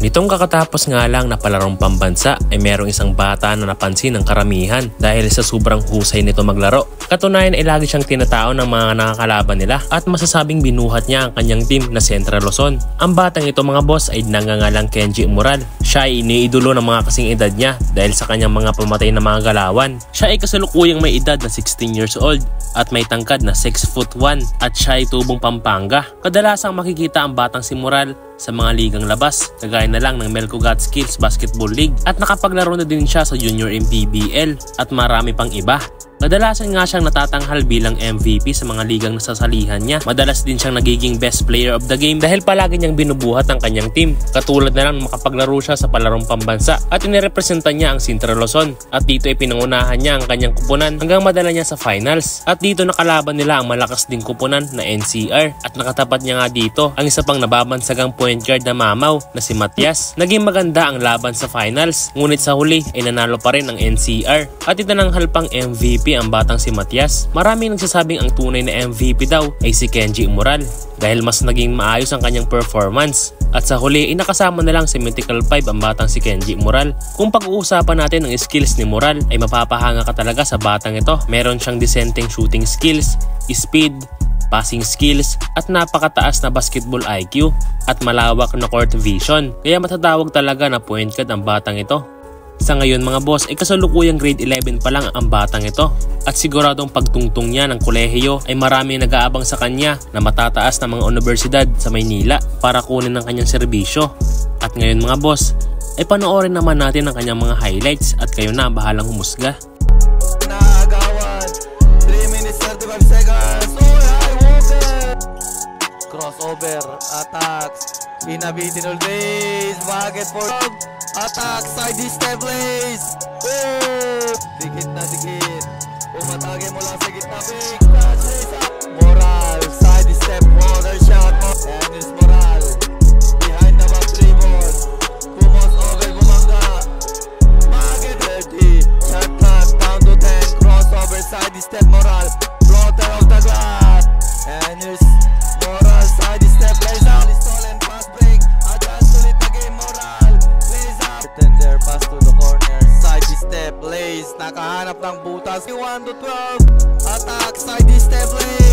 Nitong kakatapos nga lang na palarong pambansa ay merong isang bata na napansin ng karamihan dahil sa sobrang husay nito maglaro. Katunayan ay lagi siyang tinatao ng mga nakakalaban nila at masasabing binuhat niya ang kanyang team na Central Luzon. Ang batang ito mga boss ay nangangalang Kenji Moral. Siya ay iniidolo ng mga kasing edad niya dahil sa kanyang mga pamatay na mga galawan. Siya ay kasalukuyang may edad na 16 years old at may tangkad na 6'1" at siya ay tubong Pampanga. Kadalasang makikita ang batang si Moral sa mga ligang labas, kagaya na lang ng Melco Godskills Basketball League at nakapaglaro na din siya sa Junior MPBL at marami pang iba. Kadalasan nga siyang natatanghal bilang MVP sa mga ligang nasasalihan niya. Madalas din siyang nagiging best player of the game dahil palagi niyang binubuhat ang kanyang team. Katulad na lang makapaglaro siya sa palarong pambansa at inirepresenta niya ang Central Luzon. At dito ay pinangunahan niya ang kanyang kupunan hanggang madala niya sa finals. At dito nakalaban nila ang malakas ding kupunan na NCR. At nakatapat niya nga dito ang isa pang nababansagang point guard na mamaw na si Matias. Naging maganda ang laban sa finals, ngunit sa huli ay nanalo pa rin ang NCR. At itinanghal pang MVP ang batang si Matias. Maraming nagsasabing ang tunay na MVP daw ay si Kenji Moral dahil mas naging maayos ang kanyang performance. At sa huli ay nakasama na lang si Mythical 5 ang batang si Kenji Moral. Kung pag-uusapan natin ang skills ni Moral ay mapapahanga ka talaga sa batang ito. Meron siyang decenteng shooting skills, speed, passing skills at napakataas na basketball IQ at malawak na court vision. Kaya matatawag talaga na point guard ang batang ito. Sa ngayon mga boss ay kasalukuyang grade 11 pa lang ang batang ito at siguradong pagtungtong niya ng kolehiyo ay maraming nag-aabang sa kanya na matataas na mga universidad sa Maynila para kunin ang kanyang serbisyo. At ngayon mga boss ay panoorin naman natin ang kanyang mga highlights at kayo na ang bahalang humusga. Naagawan 3 minutes 35 seconds. Crossover attacks pinabitin all days. Bucket for attack, side step plays. Dikit na dikit. Umatake mula sa gitna. Big touch. Moral, side step, water shot. And is Moral. Behind the back dribble. Kumos over, bumangga. Bucket ready. Shot clock, down to 10. Crossover, side step, Moral. Floater of the glass. And is Moral, side step plays out. Stolen pass break. Advance ulit na game, Moral. Tender pass to the corner, side step plays, nakahanap ng butas, 1 to 12, attack, side step plays.